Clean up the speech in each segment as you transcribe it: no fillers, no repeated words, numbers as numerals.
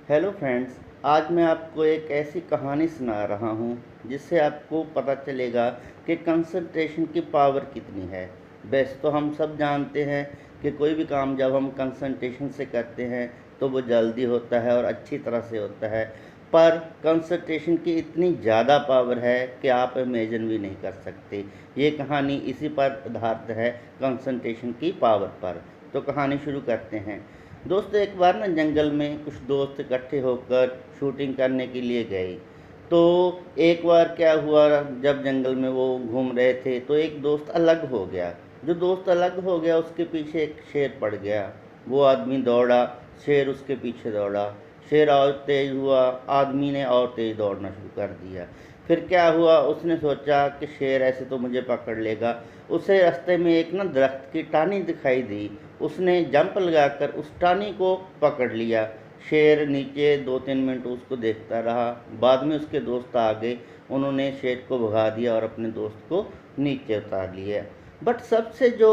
Hello friends. आज मैं आपको एक ऐसी कहानी सुना रहा हूँ जिससे आपको पता चलेगा कि कंसंट्रेशन की पावर कितनी है। वैसे तो हम सब जानते हैं कि कोई भी काम जब हम कंसंट्रेशन से करते हैं तो वो जल्दी होता है और अच्छी तरह से होता है। पर कंसंट्रेशन की इतनी ज़्यादा पावर है कि आप इमेजिन भी नहीं कर सकते। ये कहानी इसी पर आधारित है, कंसंट्रेशन की पावर पर। तो कहानी शुरू करते हैं। दोस्तों, एक बार ना जंगल में कुछ दोस्त इकट्ठे होकर शूटिंग करने के लिए गए। तो एक बार क्या हुआ, जब जंगल में वो घूम रहे थे तो एक दोस्त अलग हो गया। जो दोस्त अलग हो गया उसके पीछे एक शेर पड़ गया। वो आदमी दौड़ा, शेर उसके पीछे दौड़ा। शेर और तेज हुआ, आदमी ने और तेज दौड़ना शुरू कर दिया। फिर क्या हुआ, उसने सोचा कि शेर ऐसे तो मुझे पकड़ लेगा। उसे रास्ते में एक ना दरख्त की टाहनी दिखाई दी। उसने जंप लगाकर उस टाहनी को पकड़ लिया। शेर नीचे 2-3 मिनट उसको देखता रहा। बाद में उसके दोस्त आ गए, उन्होंने शेर को भगा दिया और अपने दोस्त को नीचे उतार लिया। बट सबसे जो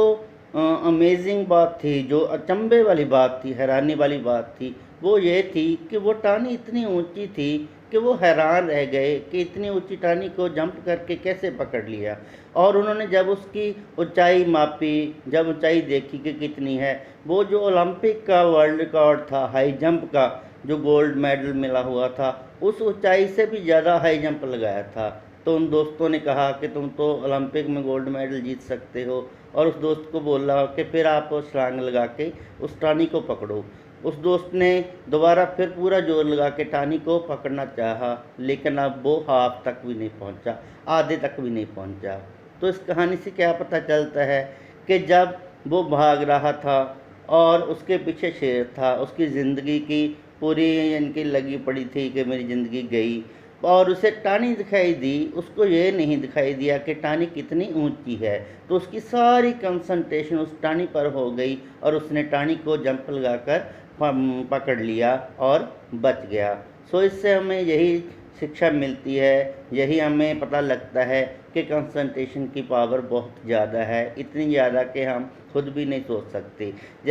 अमेजिंग बात थी, जो अचंभे वाली बात थी, हैरानी वाली बात थी, वो ये थी कि वो टाहनी इतनी ऊंची थी कि वो हैरान रह गए कि इतनी ऊंची टाहनी को जंप करके कैसे पकड़ लिया। और उन्होंने जब उसकी ऊंचाई मापी, जब ऊंचाई देखी कि कितनी है, वो जो ओलंपिक का वर्ल्ड रिकॉर्ड था हाई जंप का, जो गोल्ड मेडल मिला हुआ था, उस ऊंचाई से भी ज़्यादा हाई जंप लगाया था। तो उन दोस्तों ने कहा कि तुम तो ओलंपिक में गोल्ड मेडल जीत सकते हो। और उस दोस्त को बोला कि फिर आप छलांग लगा के उस टाहनी को पकड़ो। उस दोस्त ने दोबारा फिर पूरा जोर लगा के टाहनी को पकड़ना चाहा, लेकिन अब वो हाफ तक भी नहीं पहुंचा, आधे तक भी नहीं पहुंचा। तो इस कहानी से क्या पता चलता है कि जब वो भाग रहा था और उसके पीछे शेर था, उसकी ज़िंदगी की पूरी इनकी लगी पड़ी थी कि मेरी ज़िंदगी गई, और उसे टाहनी दिखाई दी, उसको ये नहीं दिखाई दिया कि टाहनी कितनी ऊंची है। तो उसकी सारी कंसंट्रेशन उस टाहनी पर हो गई और उसने टाहनी को जंप लगाकर पकड़ लिया और बच गया। सो इससे हमें यही शिक्षा मिलती है, यही हमें पता लगता है कि कंसंट्रेशन की पावर बहुत ज़्यादा है, इतनी ज़्यादा कि हम खुद भी नहीं सोच सकते। जैसे